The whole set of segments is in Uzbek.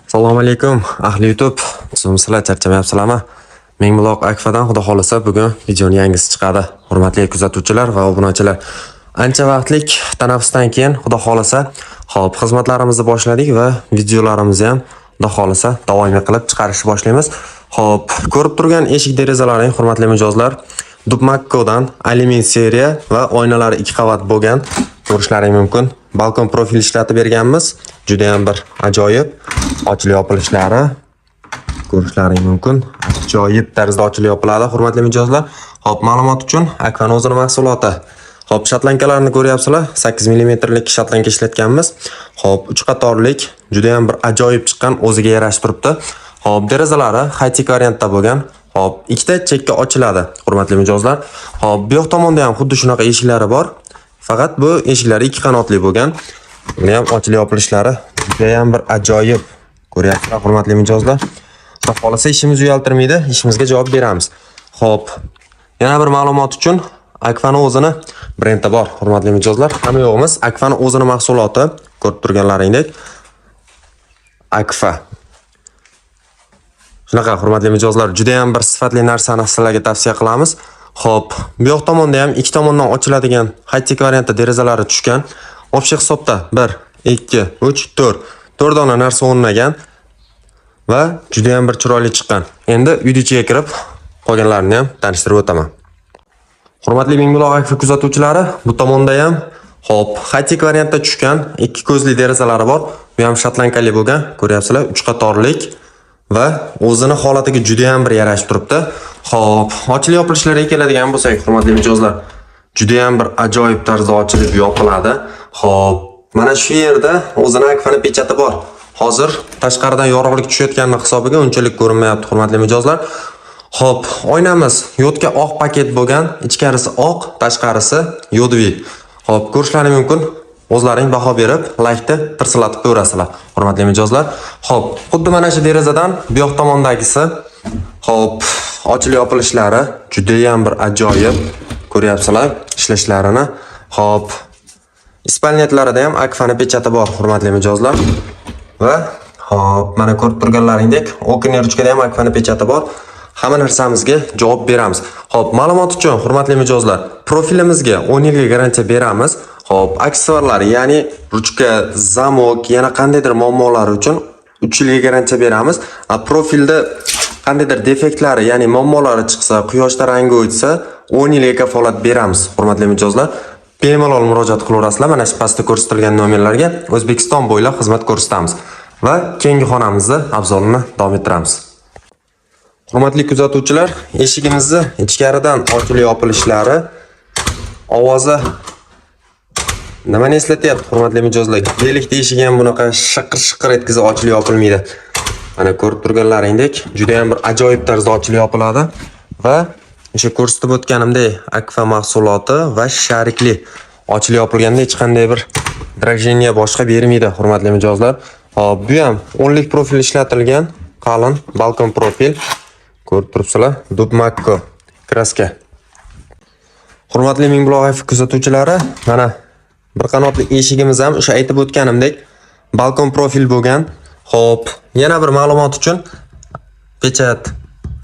Assalomu alaykum, ahli YouTube. Sizlar charchamayapsizlarmi? Mingbuloq Akfadan xudo xolisa bugun videoning yangisi chiqadi. Hurmatli kuzatuvchilar va obunachilar. Ancha vaqtlik tanaffusdan keyin xudo xolisa, xo'p, xizmatlarimizni boshladik va videolarimizni ham xudo xolisa davomiy qilib chiqarishni boshlaymiz. Xo'p, ko'rib turgan eshik derazalaring hurmatli mijozlar, Dubmakkodan alyumin seriya va oynalari 2 qavat bo'lgan ko'rishlaring mumkin. Balkon profil ishlatib berganmiz. Juda ham bir ajoyib ochilib yopilishlari ko'rishlaring mumkin. Ajoyib tarzda ochilib yopiladi hurmatli mijozlar. Xo'p, ma'lumot uchun Akfa'ning o'zining mahsuloti. Xo'p, shatlankalarni ko'ryapsizlar. 8 mm lik shatlanka ishlatganmiz. Xo'p, 3 qatorlik juda ham bir ajoyib chiqqan, o'ziga yarashib turibdi. Xo'p, derazalari high-tech variantda bo'lgan. Xo'p, ikkita chekka ochiladi hurmatli mijozlar. Xo'p, bu yoq tomonda ham xuddi shunaqa eshiklari bor. Faqat bu eshiklar 2 qanotli bo'lgan. Buni ham ochilib yopilishlari juda ham bir ajoyib. Ko'ryapsizlar hurmatli mijozlar. Xudo xolisa ishimizni uyaltirmaydi, ishimizga javob beramiz. Xo'p, yana bir ma'lumot uchun Akfa'ning o'zini brendi bor hurmatli mijozlar. Hamma yo'g'imiz Akfa'ning o'zining mahsuloti, ko'rib turganlaringdek Akfa. Shunaqa hurmatli mijozlar, juda ham bir sifatli narsani sizlarga tavsiya qilamiz. Xo'p, bu yoq tomonda ham ikki tomondan ochiladigan high-tech variantda derazalari tushgan. Общий hisobda 1, 2, 3, 4. 4 dona narsa o'rnagan va juda ham bir chiroyli chiqqan. Endi uyning ichiga kirib qolganlarini ham tanishtirib o'taman. Hurmatli Mingbuloq Akfa kuzatuvchilari, bu tomonda ham xo'p, high-tech variantda tushgan 2 ko'zli derazalari bor. Bu ham shatlankali bo'lgan, ko'ryapsizlar, 3 qatorlik va o'zini holatiga juda ham bir yarashib turibdi. Xo'p, ochilib yopilishlariga keladigan bo'lsak, hurmatli mijozlar, juda ham bir ajoyib tarzda ochilib yopiladi. Xo'p, mana shu yerda o'zining Akfa'ning pechati bor. Hozir tashqaridan yorug'lik tushayotganini hisobiga unchalik ko'rinmayapti hurmatli mijozlar. Xo'p, oynamiz yodga oq paket bo'lgan, ichkarisi oq, tashqarisi yodviy. Xo'p, ko'rishlaring mumkin. O'zlaring baho berib, laykni tirsilatib ko'rasizlar hurmatli mijozlar. Xo'p, xuddi mana shu derazadan bu yoq tomondagisi xo'p, ochilib yopilishlari juda ham bir ajoyib. Ko'ryapsizlar ishlashlarini. Xo'p, ispalnetlarida ham Akfa'ning pechati bor hurmatli mijozlar. Va xo'p, mana ko'rib turganlaringdek, okner ruchkada ham Akfa'ning pechati bor. Hamma narsamizga javob beramiz. Xo'p, ma'lumot uchun hurmatli mijozlar, profilimizga 10 yilga garantiya beramiz. Xo'p, aksessuarlar, ya'ni ruchka, zamok, yana qandaydir muammolari uchun 3 yilga garantiya beramiz. Profilda qandaydir defektlari, ya'ni muammolari chiqsa, quyoshda rangi o'chsa, 10 yilga kafolat beramiz hurmatli mijozlar. Bemalol murojaat qilaverasizlar. Mana shu pastda ko'rsatilgan nomerlarga O'zbekiston bo'ylab xizmat ko'rsatamiz va keyingi xonamizni obzorini davom ettiramiz. Hurmatli kuzatuvchilar, eshigimizni ichkaridan ochilib yopilishlari ovozi nimani eslatyapti hurmatli mijozlar? Delikda eshik ham bunaqa shiqir-shiqir etkizib ochilib yopilmaydi. Mana ko'rib turganlaringdek, juda ham bir ajoyib tarzda ochilib yopiladi va o'sha ko'rsatib o'tganimdek Akfa mahsuloti va sharikli ochilib yopilganda hech qanday bir drajeniya boshqa bermaydi hurmatli mijozlar. Hop, bu ham 10 lik profil ishlatilgan, qalin balkon profil. Ko'rib turibsizlar, Dubmakko kraska. Hurmatli Mingbuloq Akfa kuzatuvchilari, mana bir qanotli eshigimiz ham o'sha aytib o'tganimdek balkon profil bo'lgan. Xo'p, yana bir ma'lumot uchun pechat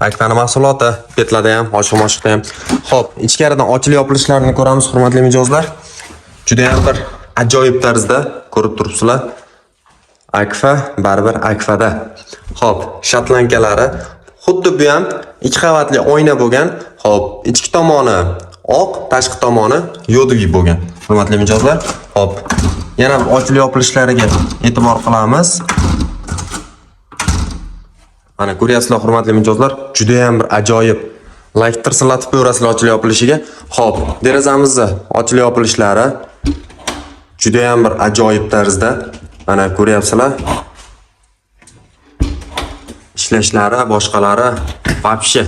Akfa'ning mahsuloti, petlarda ham, ochiq-ochiqda ham. Xo'p, ichkaridan ochilib yopilishlarini ko'ramiz hurmatli mijozlar. Juda ham bir ajoyib tarzda ko'rib turibsizlar. Akfa baribir Akfa'da. Xo'p, shatlankalari xuddi bu ham 2 qavatli oyna bo'lgan. Xo'p, ichki tomoni oq, tashqi tomoni yodviy bo'lgan. Hurmatli mijozlar, xo'p, yana ochilib yopilishlariga e'tibor qilamiz. Mana ko'ryapsizlar hurmatli mijozlar, juda ham bir ajoyib. Like tirsilatib ko'rasizlar ochilib yopilishiga. Xo'p, derazamizni ochilib yopilishlari juda ham bir ajoyib tarzda. Mana ko'ryapsizlar. Ishlashlari, boshqalari вообще.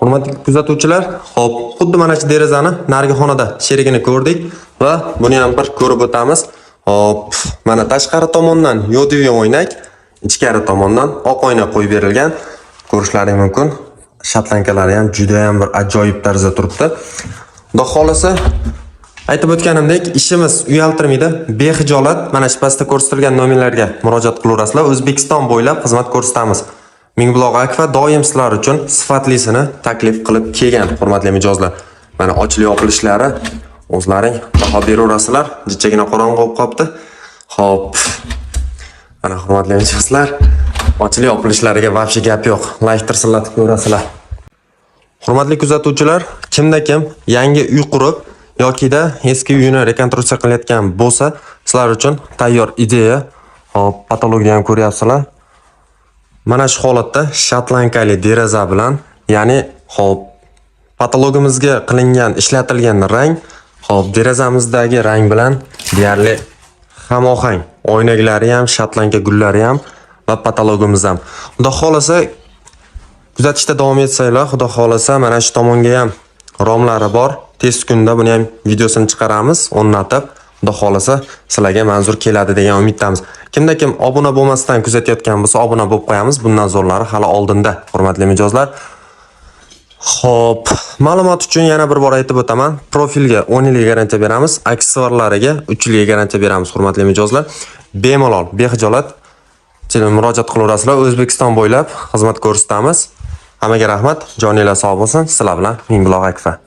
Hurmatli kuzatuvchilar, xo'p, xuddi mana shu derazani narigi xonada sherigini ko'rdik va buni ham bir ko'rib o'tamiz. Hop, mana tashqari tomondan yodviy o'ynak, ichkari tomondan oq oyna qo'yib berilgan. Ko'rishlaring mumkin. Shatlankalari ham juda ham bir ajoyib tarzda turibdi. Xudo xolasa Aytib o'tganimdek, ishimiz uyaltirmaydi. Bexijolat mana shu pastda ko'rsatilgan nomerlarga murojaat qilaverasizlar. O'zbekiston bo'ylab xizmat ko'rsatamiz. Mingbuloq Akfa doim sizlar uchun sifatlisini taklif qilib kelgan, hurmatli mijozlar. Mana ochilib yopilishlari o'zlaring baho beraverasizlar. Jichagina qorong'u bo'lib qopti. Xo'p. Mana hurmatli mijozlar, ochilib yopilishlariga vaqti gap yo'q. Like tirsillatib ko'rasizlar. Hurmatli kuzatuvchilar, kimda kim yangi uy qurib yokida eski uyini rekonstruksiya qilayotgan bo'lsa, sizlar uchun tayyor ideya. Hop, patologiyani ko'ryapsizlar. Mana shu holatda shotlankali deraza bilan, ya'ni hop, patologimizga qilingan, ishlatilgan rang, hop, derazamizdagi rang bilan deyarli hamohang. Oynaklari ham, shotlanka gullari ham va patologimiz ham. Xudo xolasa kuzatishda davom etsanglar, xudo xolasa mana shu tomonga ham romlari bor. Tez kunda buni ham videosini chiqaramiz, o'rnatib, xudo xolasa sizlarga manzur keladi degan umiddamiz. Kimda kim obuna bo'lmasdan kuzatayotgan bo'lsa, obuna bo'lib qo'yamiz. Bundan zo'rlari hali oldinda, hurmatli mijozlar. Xo'p, ma'lumot uchun yana bir bor aytib o'taman. Profilga 10 yilga garantiya beramiz, aksessuarlariga 3 yilga garantiya beramiz, hurmatli mijozlar. Bemalol, bexijolat murojaat qilaverasizlar. O'zbekiston bo'ylab xizmat ko'rsatamiz. Hammaga rahmat, joninglar sog' bo'lsin. Sizlar bilan Mingbuloq Akfa.